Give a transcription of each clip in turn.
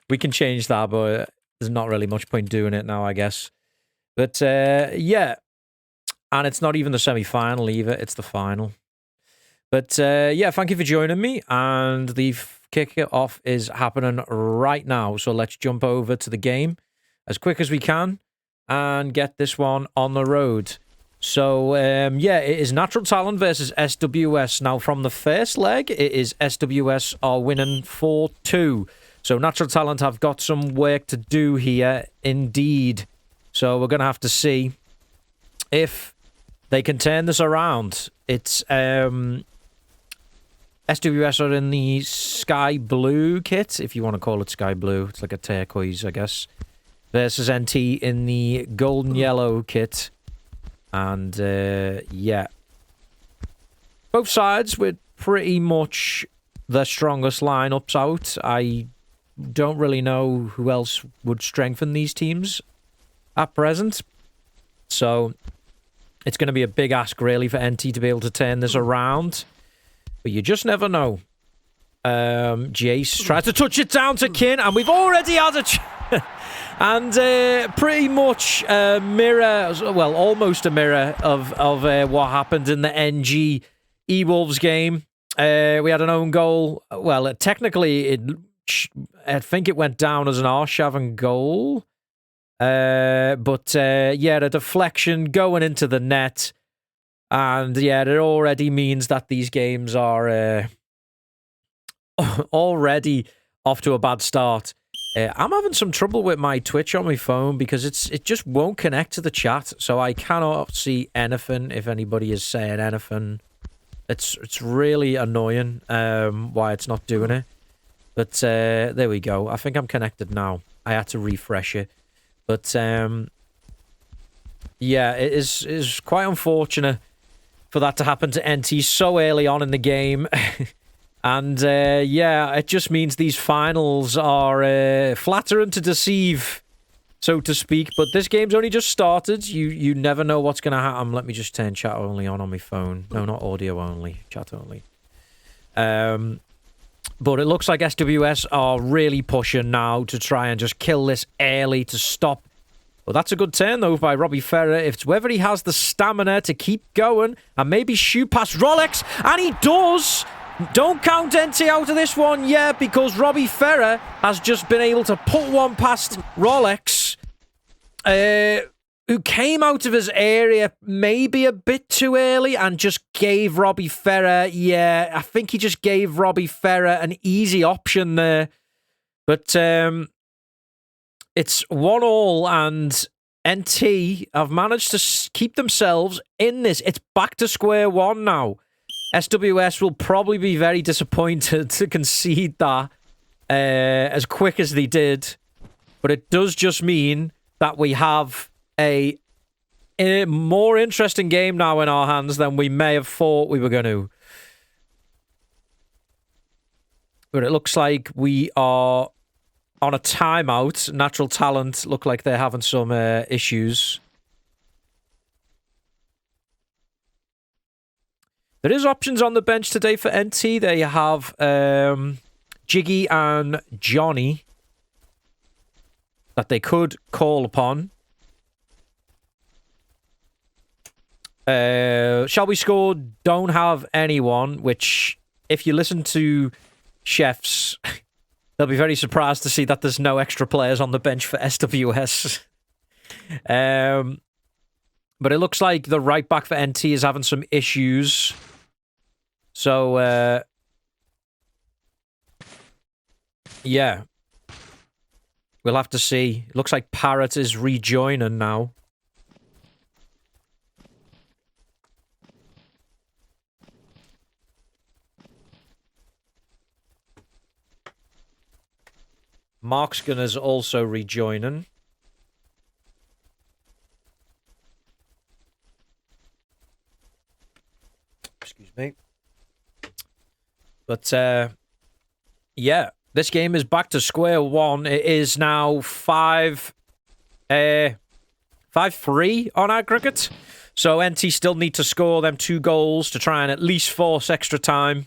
We can change that, but there's not really much point doing it now, I guess. But yeah, and it's not even the semi-final either, it's the final. But yeah, thank you for joining me, and the kick-off is happening right now. So let's jump over to the game as quick as we can and get this one on the road. So, yeah, it is Natural Talent versus SWS. Now, from the first leg, it is SWS are winning 4-2. So, Natural Talent have got some work to do here, indeed. So, we're going to have to see if they can turn this around. It's SWS are in the sky blue kit, if you want to call it sky blue. It's like a turquoise, I guess. Versus NT in the golden yellow kit. And, yeah. Both sides with pretty much the strongest lineups out. I don't really know who else would strengthen these teams at present. So, it's going to be a big ask, really, for NT to be able to turn this around. But you just never know. Jace tries to touch it down to Kin, and we've already had a... And pretty much a mirror, well, almost a mirror of what happened in the NG E-Wolves game. We had an own goal. Well, technically, I think it went down as an Arshavin goal. But, yeah, the deflection going into the net. And, yeah, it already means that these games are already off to a bad start. I'm having some trouble with my Twitch on my phone because it just won't connect to the chat, so I cannot see anything if anybody is saying anything. It's really annoying why it's not doing it. But there we go. I think I'm connected now. I had to refresh it. But yeah, it is quite unfortunate for that to happen to NT so early on in the game. And, yeah, it just means these finals are flattering to deceive, so to speak. But this game's only just started. You never know what's going to happen. Let me just turn chat only on my phone. No, not audio only. Chat only. But it looks like SWS are really pushing now to try and just kill this early to stop. Well, that's a good turn, though, by Robbie Ferrer. If it's whether he has the stamina to keep going and maybe shoot past Rolex. And he does! Don't count NT out of this one yet because Robbie Ferrer has just been able to put one past Rolex, who came out of his area maybe a bit too early and just gave Robbie Ferrer, yeah, I think he just gave Robbie Ferrer an easy option there. But it's 1-1 and NT have managed to keep themselves in this. It's back to square one now. SWS will probably be very disappointed to concede that as quick as they did. But it does just mean that we have a more interesting game now in our hands than we may have thought we were going to. But it looks like we are on a timeout. Natural Talent look like they're having some issues. There is options on the bench today for NT. They have Jiggy and Johnny that they could call upon. Shall we score? Don't have anyone, which if you listen to chefs, they'll be very surprised to see that there's no extra players on the bench for SWS. But it looks like the right back for NT is having some issues. So, yeah. We'll have to see. Looks like Parrot is rejoining now. Markskin is also rejoining. Excuse me. But, yeah, this game is back to square one. It is now 5-3 on aggregate. So NT still need to score them 2 goals to try and at least force extra time.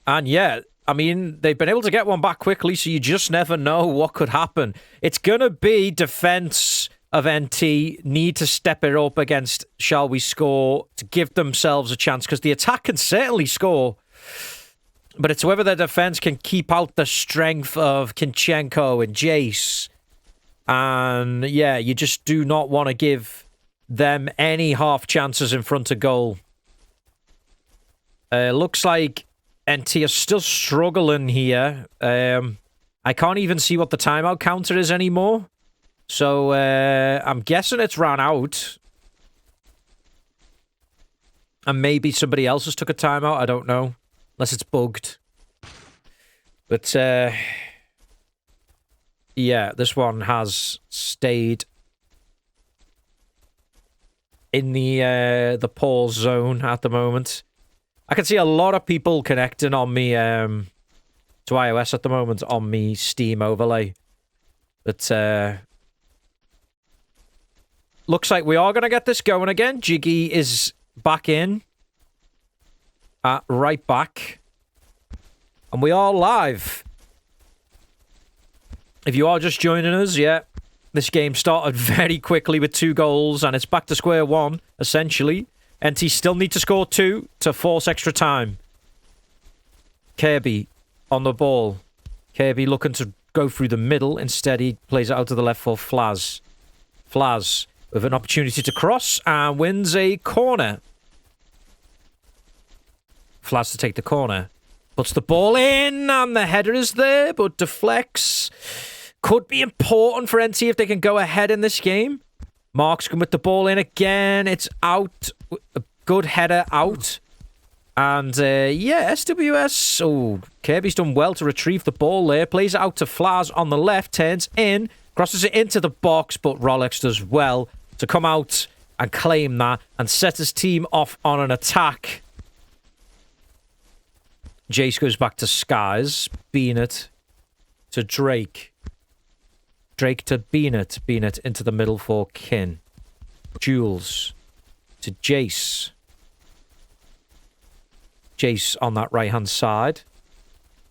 And, yeah, I mean, they've been able to get one back quickly, so you just never know what could happen. It's going to be defense of NT need to step it up against Shall We Score to give themselves a chance, because the attack can certainly score, but it's whether their defense can keep out the strength of Kinchenko and Jace. And yeah, you just do not want to give them any half chances in front of goal. Looks like NT are still struggling here. I can't even see what the timeout counter is anymore. So I'm guessing it's ran out. And maybe somebody else has took a timeout. I don't know. Unless it's bugged. But yeah, this one has stayed in the pause zone at the moment. I can see a lot of people connecting on me to iOS at the moment on me Steam overlay. But looks like we are going to get this going again. Jiggy is back in at right back. And we are live. If you are just joining us, yeah, this game started very quickly with 2 goals, and it's back to square one, essentially. NT still need to score 2 to force extra time. Kirby on the ball. Kirby looking to go through the middle. Instead, he plays it out to the left for Flaz. Flaz with an opportunity to cross and wins a corner. Flaz to take the corner. Puts the ball in, and the header is there, but deflects. Could be important for NT if they can go ahead in this game. Markskin with the ball in again. It's out. A good header out. And yeah, SWS. Oh, Kirby's done well to retrieve the ball there. Plays it out to Flaz on the left. Turns in. Crosses it into the box. But Rolex does well to come out and claim that. And set his team off on an attack. Jace goes back to Skies. Beanett to Drake. Drake to Beanett. Beanett into the middle for Kin. Jules to Jace. Jace on that right-hand side.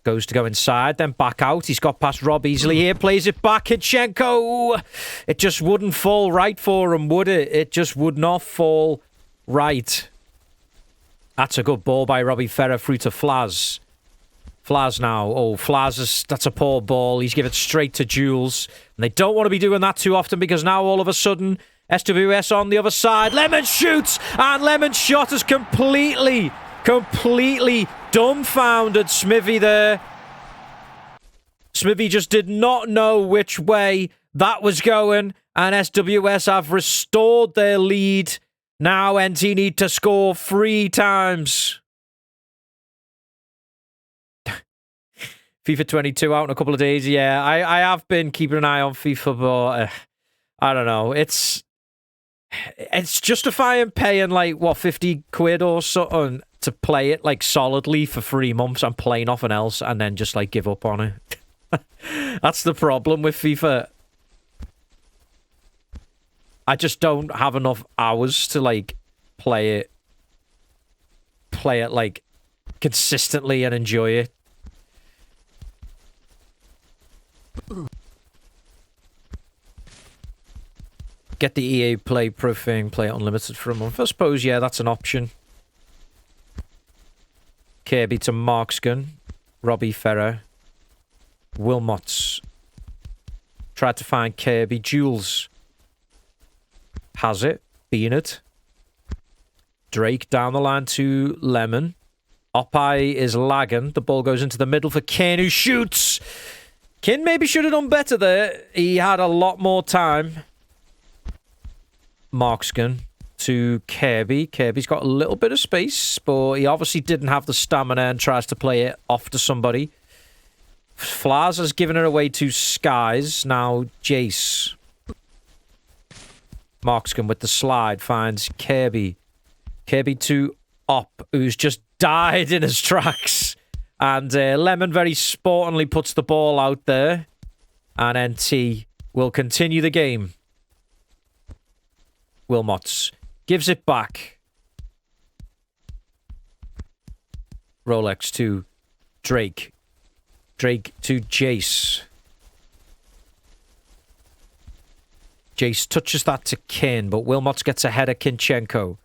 Goes to go inside, then back out. He's got past Rob easily here. Plays it back. Hitchenko. It just wouldn't fall right for him, would it? It just would not fall right. That's a good ball by Robbie Ferrer through to Flaz. Flaz now. Oh, Flaz is... That's a poor ball. He's given it straight to Jules. And they don't want to be doing that too often, because now all of a sudden, SWS on the other side. Lemon shoots! And Lemon's shot is completely dumbfounded Smithy there. Smithy just did not know which way that was going. And SWS have restored their lead. Now NT need to score 3 times. FIFA 22 out in a couple of days. Yeah, I have been keeping an eye on FIFA, but I don't know. It's justifying paying like, what, 50 quid or something to play it like solidly for 3 months and play nothing else and then just like give up on it. That's the problem with FIFA. I just don't have enough hours to like play it like consistently and enjoy it. Get the EA Play Pro thing, play it unlimited for a month. I suppose, yeah, that's an option. Kirby to Markskin. Robbie Ferrer. Wilmots. Tried to find Kirby. Jules has it. Beanett. Drake down the line to Lemon. Opai is lagging. The ball goes into the middle for Kin, who shoots. Kin maybe should have done better there. He had a lot more time. Markskin to Kirby. Kirby's got a little bit of space, but he obviously didn't have the stamina and tries to play it off to somebody. Flaz has given it away to Skies. Now Jace. Markskin with the slide finds Kirby. Kirby to Op, who's just died in his tracks. And Lemon very sportingly puts the ball out there. And NT will continue the game. Wilmots gives it back. Rolex to Drake. Drake to Jace. Jace touches that to Kin, but Wilmots gets ahead of Kinchenko.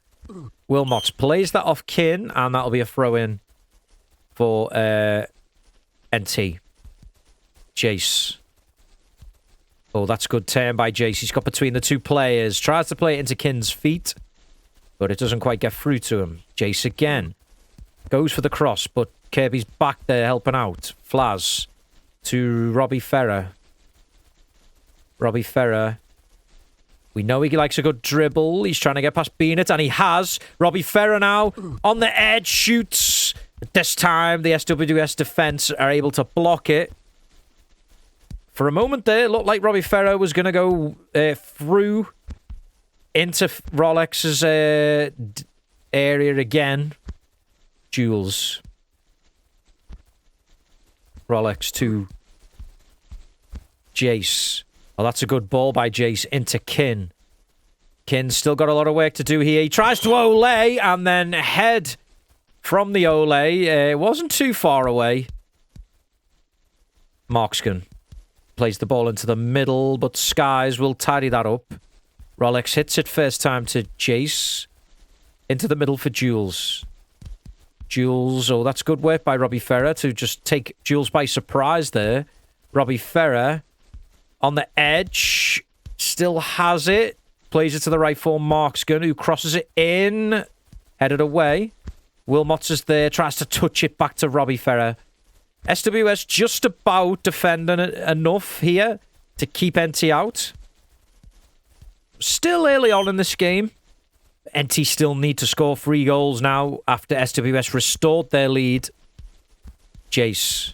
Wilmots plays that off Kin, and that'll be a throw-in for NT. Jace. Oh, that's a good turn by Jace. He's got between the two players. Tries to play it into Kin's feet, but it doesn't quite get through to him. Jace again. Goes for the cross, but Kirby's back there helping out. Flaz to Robbie Ferrer. Robbie Ferrer. We know he likes a good dribble. He's trying to get past Beanett, and he has. Robbie Ferrer now on the edge, shoots. This time, the SWS defense are able to block it. For a moment there, it looked like Robbie Ferrer was going to go through into Rolex's area again. Jules. Rolex to Jace. Oh, that's a good ball by Jace into Kin. Kin's still got a lot of work to do here. He tries to Ole and then head from the Ole. It wasn't too far away. Markskin plays the ball into the middle, but Skies will tidy that up. Rolex hits it first time to Jace. Into the middle for Jules. Jules, oh, that's good work by Robbie Ferrer to just take Jules by surprise there. Robbie Ferrer on the edge, still has it. Plays it to the right for Markskin, who crosses it in. Headed away. Wilmots is there, tries to touch it back to Robbie Ferrer. SWS just about defending enough here to keep NT out. Still early on in this game. NT still need to score 3 goals now after SWS restored their lead. Jace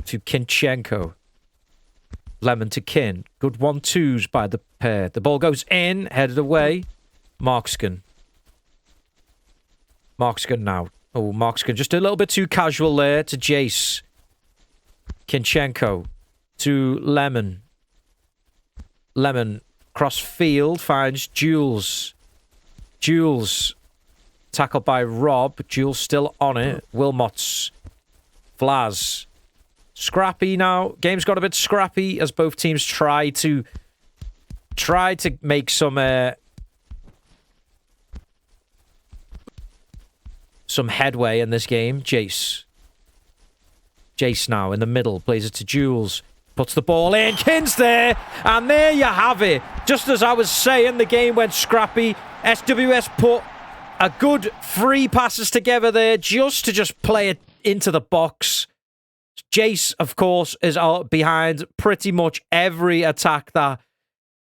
to Kinchenko. Lemon to Kin. Good 1-2s by the pair. The ball goes in, headed away. Markskin. Markskin now. Oh, Markskin just a little bit too casual there to Jace. Kinchenko to Lemon. Lemon cross field finds Jules. Jules tackled by Rob. Jules still on it. Wilmots. Flaz. Scrappy now. Game's got a bit scrappy as both teams try to make some headway in this game. Jace. Jace now in the middle. Plays it to Jules. Puts the ball in. Kin's there. And there you have it. Just as I was saying, the game went scrappy. SWS put a good 3 passes together there just to play it into the box. Jace, of course, is behind pretty much every attack that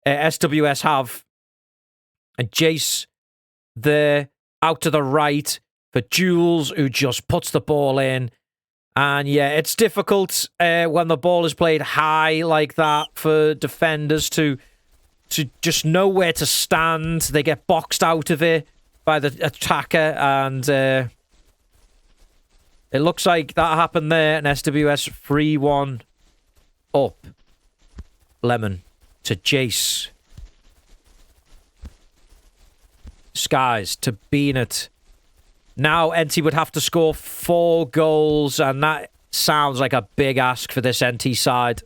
SWS have. And Jace there out to the right for Jules, who just puts the ball in. And yeah, it's difficult when the ball is played high like that for defenders to just know where to stand. They get boxed out of it by the attacker, and it looks like that happened there. And SWS 3-1 up. Lemon to Jace. Skies to Beanett. Now NT would have to score 4 goals, and that sounds like a big ask for this NT side.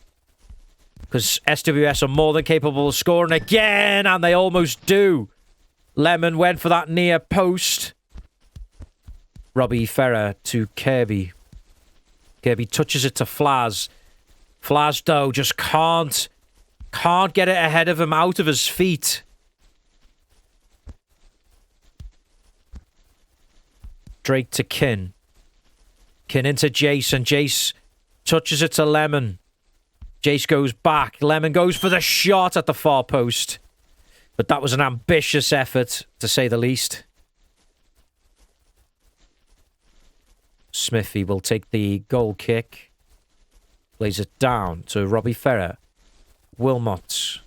Because SWS are more than capable of scoring again, and they almost do. Lemon went for that near post. Robbie Ferrer to Kirby. Kirby touches it to Flaz. Flaz, though, just can't get it ahead of him, out of his feet. Drake to Kin. Kin into Jace, and Jace touches it to Lemon. Jace goes back. Lemon goes for the shot at the far post. But that was an ambitious effort, to say the least. Smithy will take the goal kick. Lays it down to Robbie Ferrer. Wilmots.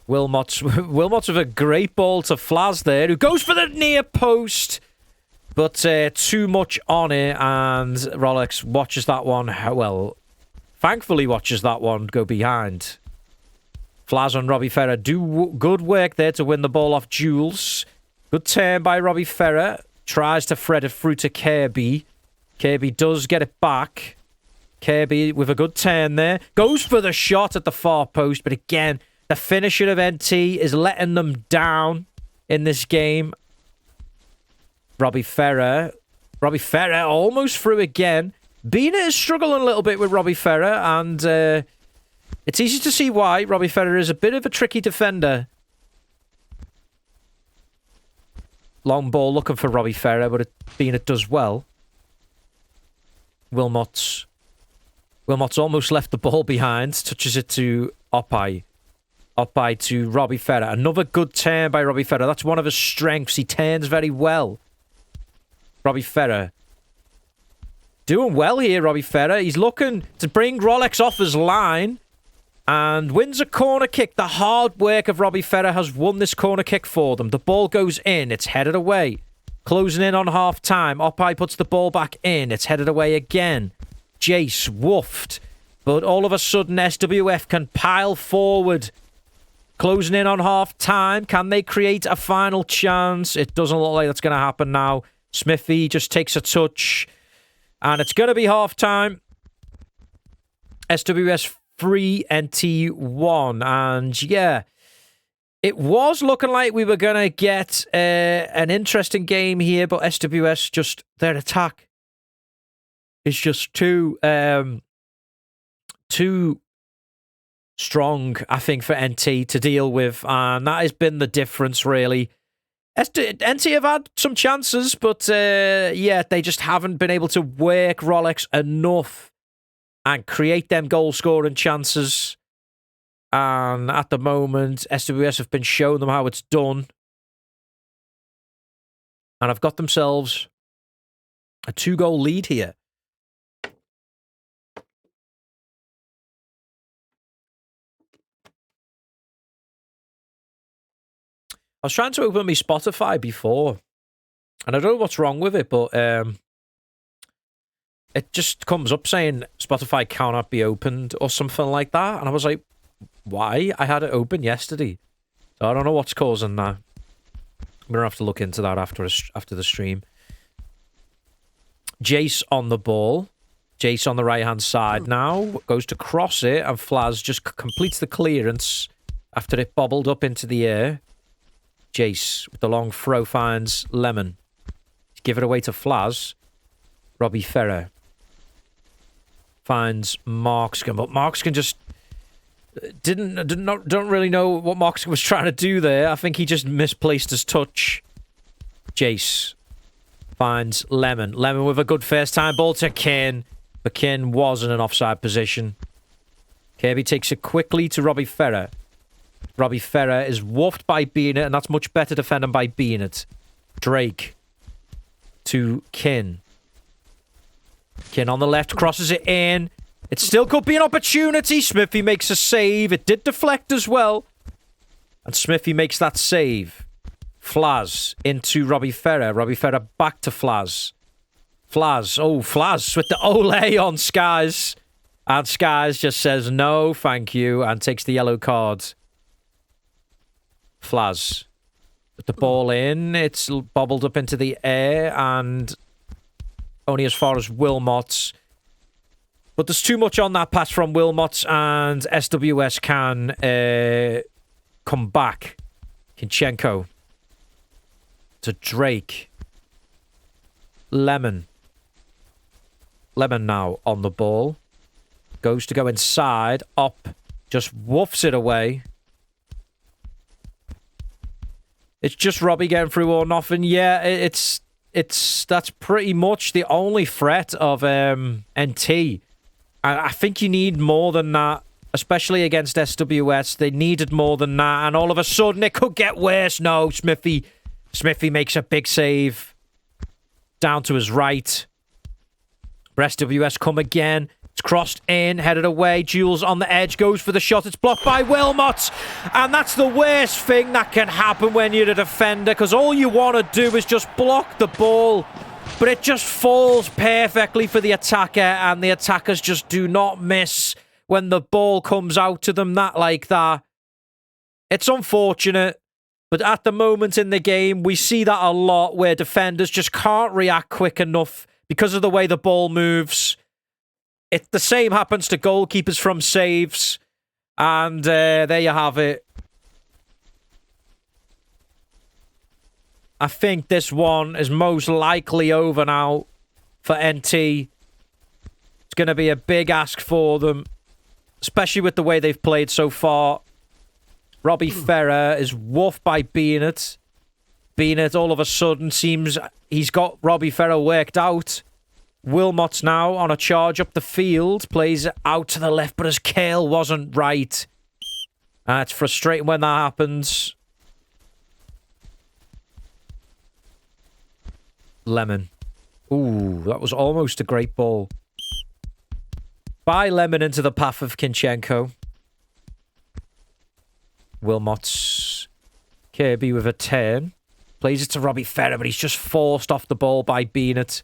Wilmots with a great ball to Flaz there, who goes for the near post. But too much on it, and Rolex watches that one. Well, thankfully watches that one go behind. Flaz and Robbie Ferrer do good work there to win the ball off Jules. Good turn by Robbie Ferrer. Tries to thread it through to Kirby. Kirby does get it back. Kirby with a good turn there. Goes for the shot at the far post. But again, the finisher of NT is letting them down in this game. Robbie Ferrer. Robbie Ferrer almost through again. Bean is struggling a little bit with Robbie Ferrer. And it's easy to see why. Robbie Ferrer is a bit of a tricky defender. Long ball looking for Robbie Ferrer, but it does well. Wilmot's almost left the ball behind. Touches it to Opai. Opai to Robbie Ferrer. Another good turn by Robbie Ferrer. That's one of his strengths. He turns very well. Robbie Ferrer. Doing well here, Robbie Ferrer. He's looking to bring Rolex off his line. And wins a corner kick. The hard work of Robbie Ferrer has won this corner kick for them. The ball goes in. It's headed away. Closing in on half-time. Opai puts the ball back in. It's headed away again. Jace woofed. But all of a sudden, SWF can pile forward. Closing in on half-time. Can they create a final chance? It doesn't look like that's going to happen now. Smithy just takes a touch. And it's going to be half-time. SWS 3, NT 1. And yeah, it was looking like we were going to get an interesting game here, but SWS just, their attack is just too strong, I think, for NT to deal with. And that has been the difference, really. NT have had some chances, but yeah, they just haven't been able to work Rolex enough and create them goal-scoring chances. And at the moment, SWS have been showing them how it's done. And have got themselves a 2-goal lead here. I was trying to open my Spotify before. And I don't know what's wrong with it, but it just comes up saying Spotify cannot be opened or something like that. And I was like, why? I had it open yesterday. So I don't know what's causing that. I'm going to have to look into that after the stream. Jace on the ball. Jace on the right-hand side now. Goes to cross it, and Flaz just completes the clearance after it bobbled up into the air. Jace with the long throw finds Lemon. Give it away to Flaz. Robbie Ferrer finds Markskin, but Markskin just don't really know what Markskin was trying to do there. I think he just misplaced his touch. Jace finds Lemon. Lemon with a good first-time ball to Kin, but Kin was in an offside position. Kirby takes it quickly to Robbie Ferrer. Robbie Ferrer is woofed by Beanit, and that's much better defending by Beanit. Drake to Kin. Kin on the left, crosses it in. It still could be an opportunity. Smithy makes a save. It did deflect as well. And Smithy makes that save. Flaz into Robbie Ferrer. Robbie Ferrer back to Flaz. Flaz. Oh, Flaz with the ole on Skies. And Skies just says no, thank you, and takes the yellow card. Flaz. With the ball in. It's bobbled up into the air and only as far as Wilmot's. But there's too much on that pass from Wilmot's, and SWS can come back. Kinchenko to Drake. Lemon. Lemon now on the ball. Goes to go inside. Up. Just woofs it away. It's just Robbie getting through or nothing. Yeah, that's pretty much the only threat of NT. I think you need more than that, especially against SWS. They needed more than that, and all of a sudden it could get worse. No, Smithy makes a big save. Down to his right. SWS come again. It's crossed in, headed away. Jules on the edge, goes for the shot. It's blocked by Wilmot. And that's the worst thing that can happen when you're a defender, because all you want to do is just block the ball. But it just falls perfectly for the attacker, and the attackers just do not miss when the ball comes out to them like that. It's unfortunate. But at the moment in the game, we see that a lot where defenders just can't react quick enough because of the way the ball moves. The same happens to goalkeepers from saves. And there you have it. I think this one is most likely over now for NT. It's going to be a big ask for them, especially with the way they've played so far. Robbie Ferrer is woofed by Beanett. Beanett all of a sudden seems he's got Robbie Ferrer worked out. Wilmot's now on a charge up the field. Plays out to the left, but his curl wasn't right. It's frustrating when that happens. Lemon. Ooh, that was almost a great ball. By Lemon into the path of Kinchenko. Wilmot's Kirby with a turn. Plays it to Robbie Ferrer, but he's just forced off the ball by Beanett.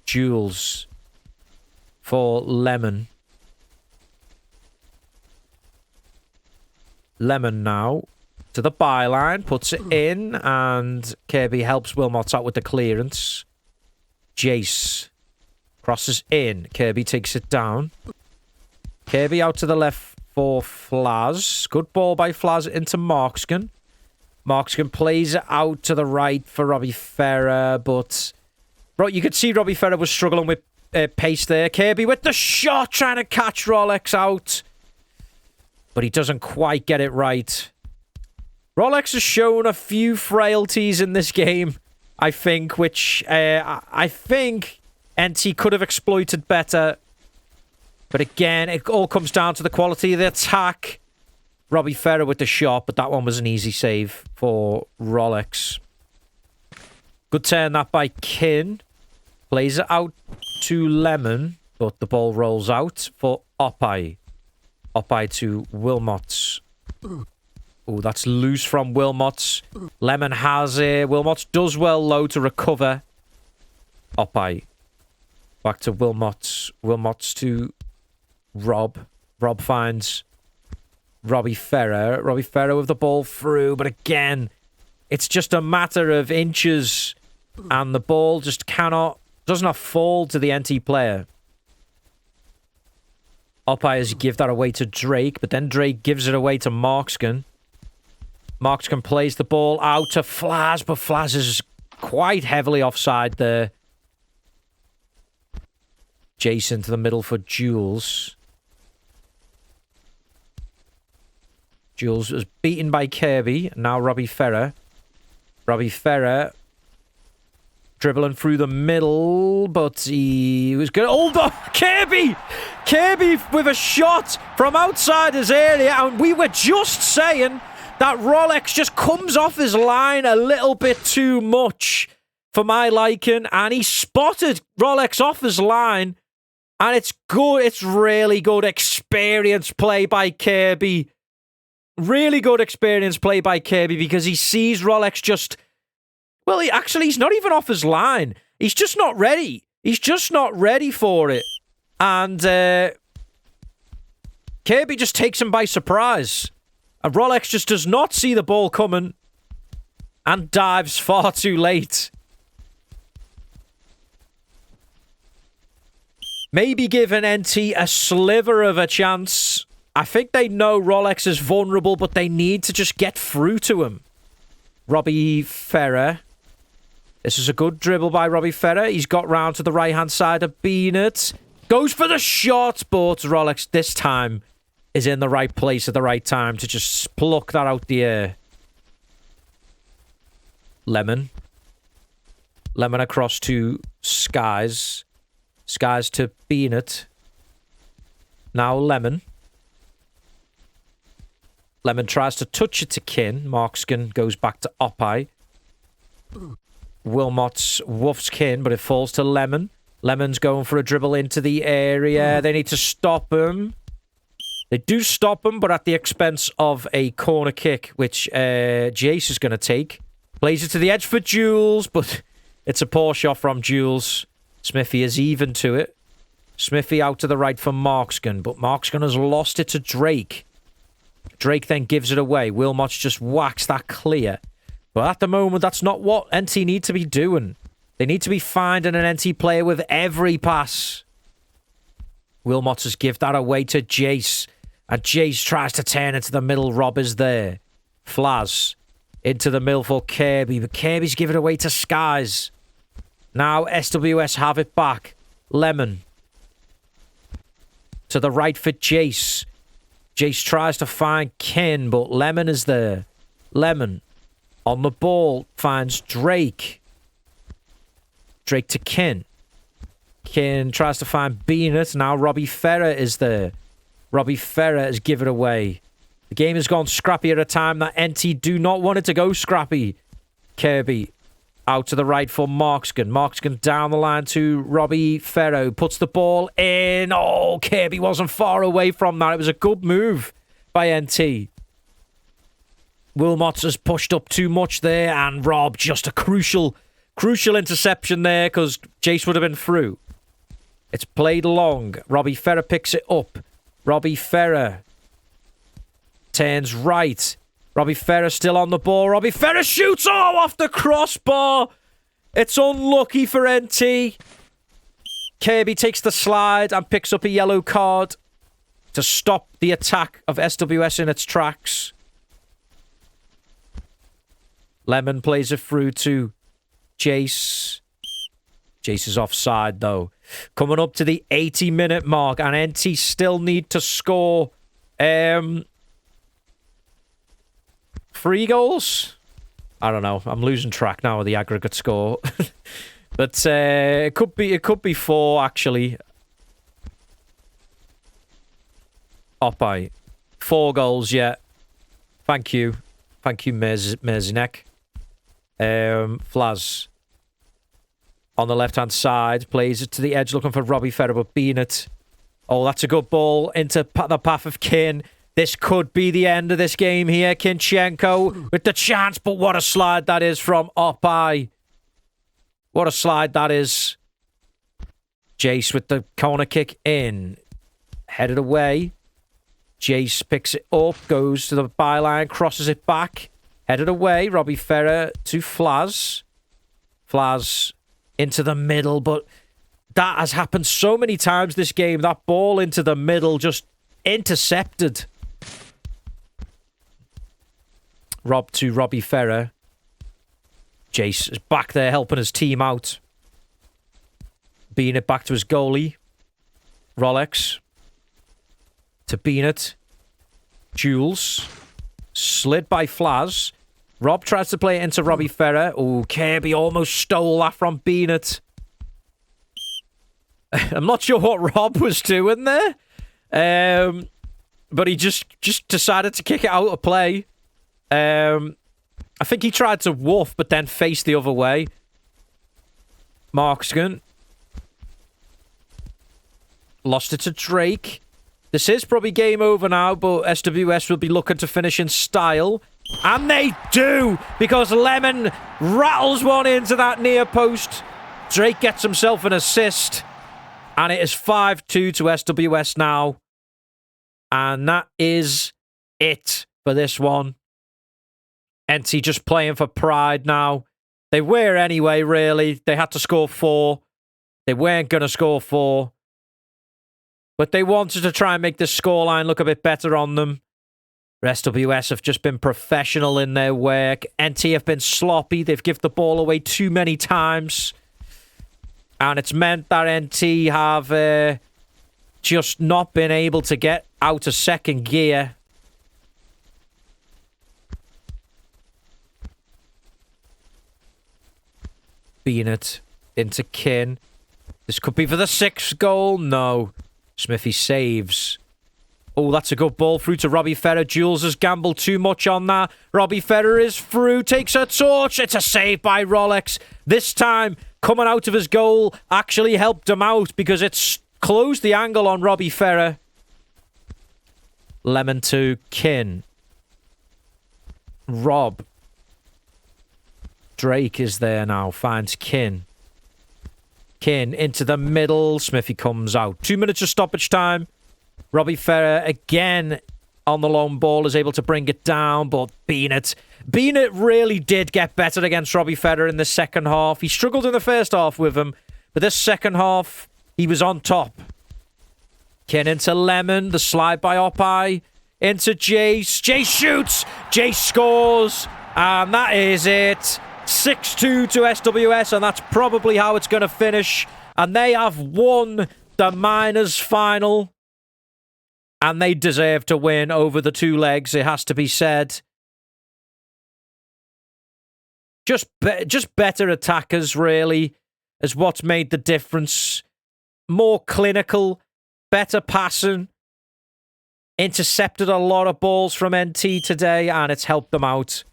Jules for Lemon. Lemon now to the byline, puts it in, and Kirby helps Wilmot out with the clearance. Jace crosses in. Kirby takes it down. Kirby out to the left for Flaz. Good ball by Flaz into Markskin. Markskin plays it out to the right for Robbie Ferrer, but bro, you could see Robbie Ferrer was struggling with pace there. Kirby with the shot, trying to catch Rolex out, but he doesn't quite get it right. Rolex has shown a few frailties in this game, I think, which I think NT could have exploited better. But again, it all comes down to the quality of the attack. Robbie Ferrer with the shot, but that one was an easy save for Rolex. Good turn that by Kin. Plays it out to Lemon, but the ball rolls out for Opai. Opai to Wilmots. Oh, that's loose from Wilmots. Lemon has it. Wilmots does well low to recover. Opai. Back to Wilmots. Wilmots to Rob. Rob finds Robbie Ferrer. Robbie Ferrer with the ball through, but again, it's just a matter of inches, and the ball just does not fall to the NT player. Umpires give that away to Drake, but then Drake gives it away to Markskin. Markskin plays the ball out to Flaz, but Flaz is quite heavily offside there. Jason to the middle for Jules. Jules was beaten by Kirby. Now Robbie Ferrer. Robbie Ferrer dribbling through the middle, but he was good. Oh, the Kirby! Kirby with a shot from outside his area, and we were just saying that Rolex just comes off his line a little bit too much for my liking, and he spotted Rolex off his line, and it's good. It's really good experience play by Kirby. Really good experience play by Kirby because he sees Rolex just... Well, he's not even off his line. He's just not ready. He's just not ready for it. And Kirby just takes him by surprise. And Rolex just does not see the ball coming and dives far too late. Maybe give an NT a sliver of a chance. I think they know Rolex is vulnerable, but they need to just get through to him. Robbie Ferrer. This is a good dribble by Robbie Ferrer. He's got round to the right-hand side of Beanett. Goes for the shot, but Rolex this time is in the right place at the right time to just pluck that out the air. Lemon. Lemon across to Skies. Skies to Beanett. Now Lemon. Lemon tries to touch it to Kin. Markskin goes back to Opai. Wilmot's woofs Kin, but it falls to Lemon. Lemon's going for a dribble into the area. They need to stop him. They do stop him, but at the expense of a corner kick, which Jace is going to take. Plays it to the edge for Jules, but it's a poor shot from Jules. Smithy is even to it. Smithy out to the right for Markskin, but Markskin has lost it to Drake. Drake then gives it away. Wilmot's just whacks that clear. But at the moment, that's not what NT need to be doing. They need to be finding an NT player with every pass. Wilmot has given that away to Jace. And Jace tries to turn into the middle. Rob is there. Flaz into the middle for Kirby. But Kirby's given it away to Skies. Now SWS have it back. Lemon. To the right for Jace. Jace tries to find Kin, but Lemon is there. Lemon on the ball finds Drake. Drake to Kin. Kin tries to find Beanut. Now Robbie Ferrer is there. Robbie Ferrer has given it away. The game has gone scrappy at a time that NT do not want it to go scrappy. Kirby out to the right for Markskin. Markskin down the line to Robbie Ferrer. Puts the ball in. Oh, Kirby wasn't far away from that. It was a good move by NT. Wilmot has pushed up too much there. And Rob, just a crucial interception there because Jace would have been through. It's played long. Robbie Ferrer picks it up. Robbie Ferrer turns right. Robbie Ferrer still on the ball. Robbie Ferrer shoots off the crossbar. It's unlucky for NT. Kirby takes the slide and picks up a yellow card to stop the attack of SWS in its tracks. Lemon plays it through to Jace. Jace is offside, though. Coming up to the 80-minute mark, and NT still need to score 3 goals? I don't know. I'm losing track now of the aggregate score. But it could be 4, actually. Up by 4 goals, yeah. Thank you. Thank you, Merzinek. Flaz on the left-hand side. Plays it to the edge looking for Robbie Ferrer, but Beanut. Oh, that's a good ball into the path of Kin. This could be the end of this game here. Kinchenko with the chance, but what a slide that is from Opai. What a slide that is. Jace with the corner kick in. Headed away. Jace picks it up, goes to the byline, crosses it back. Headed away. Robbie Ferrer to Flaz. Flaz into the middle, but that has happened so many times this game. That ball into the middle just intercepted. Rob to Robbie Ferrer. Jace is back there helping his team out. Beanut back to his goalie. Rolex. To Beanut. Jules. Slid by Flaz. Rob tries to play it into Robbie Ferrer. Oh, Kirby almost stole that from Beanut. I'm not sure what Rob was doing there. But he just decided to kick it out of play. I think he tried to woof, but then faced the other way. Markskin. Lost it to Drake. This is probably game over now, but SWS will be looking to finish in style. And they do, because Lemon rattles one into that near post. Drake gets himself an assist. And it is 5-2 to SWS now. And that is it for this one. NT just playing for pride now. They were anyway, really. They had to score 4. They weren't going to score 4. But they wanted to try and make the scoreline look a bit better on them. SWS have just been professional in their work. NT have been sloppy. They've given the ball away too many times. And it's meant that NT have just not been able to get out of second gear. Beanut into Kin. This could be for the 6th goal. No. Smithy saves. Oh, that's a good ball through to Robbie Ferrer. Jules has gambled too much on that. Robbie Ferrer is through. Takes a touch. It's a save by Rolex. This time, coming out of his goal actually helped him out because it's closed the angle on Robbie Ferrer. Lemon to Kin. Rob. Drake is there now. Finds Kin. Kin into the middle. Smithy comes out. 2 minutes of stoppage time. Robbie Ferrer again on the long ball, is able to bring it down, but Beanett really did get better against Robbie Federer in the second half. He struggled in the first half with him, but this second half, he was on top. Kin into Lemon, the slide by Opai, into Jace. Jace shoots, Jace scores, and that is it. 6-2 to SWS, and that's probably how it's going to finish. And they have won the Minors final. And they deserve to win over the two legs, it has to be said. Just better attackers, really, is what's made the difference. More clinical, better passing. Intercepted a lot of balls from NT today, and it's helped them out.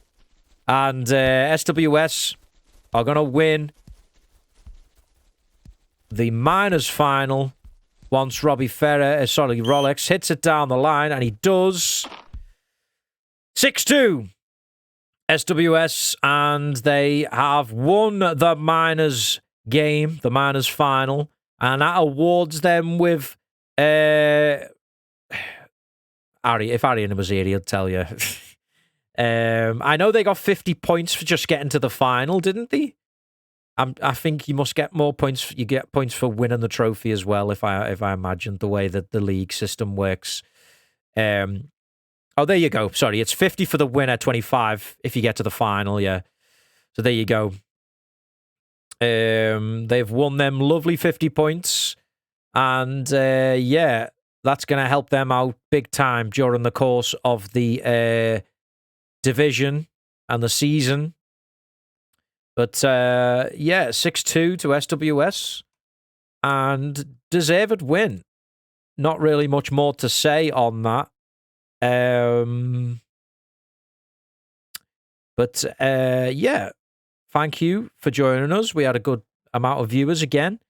And SWS are going to win the Minors final once Rolex hits it down the line, and he does. 6-2 SWS, and they have won the Minors game, the Minors final, and that awards them with Ari. If Arian was here, he'd tell you. I know they got 50 points for just getting to the final, didn't they? I think you must get more points. You get points for winning the trophy as well, if I imagine the way that the league system works. Oh, there you go. Sorry, it's 50 for the winner, 25 if you get to the final. Yeah, so there you go. They've won them lovely 50 points, and yeah, that's going to help them out big time during the course of the division and the season. But, yeah, 6-2 to SWS, and deserved win. Not really much more to say on that. But, yeah, thank you for joining us. We had a good amount of viewers again.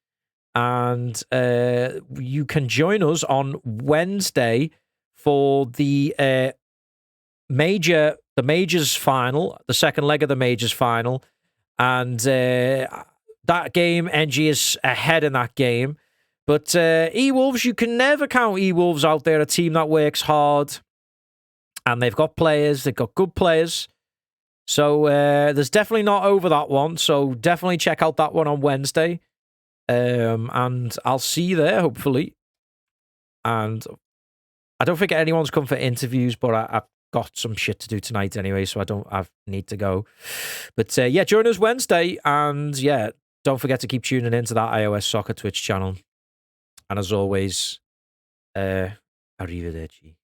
And you can join us on Wednesday for the Majors final, the second leg of the Majors final. And that game, NG is ahead in that game. But E-Wolves, you can never count E-Wolves out there, a team that works hard. And they've got players, they've got good players. So there's definitely not over that one. So definitely check out that one on Wednesday. And I'll see you there, hopefully. And I don't think anyone's come for interviews, but I've got some shit to do tonight anyway, so I need to go. But yeah, join us Wednesday, and yeah, don't forget to keep tuning into that IOSoccer Twitch channel. And as always, arrivederci.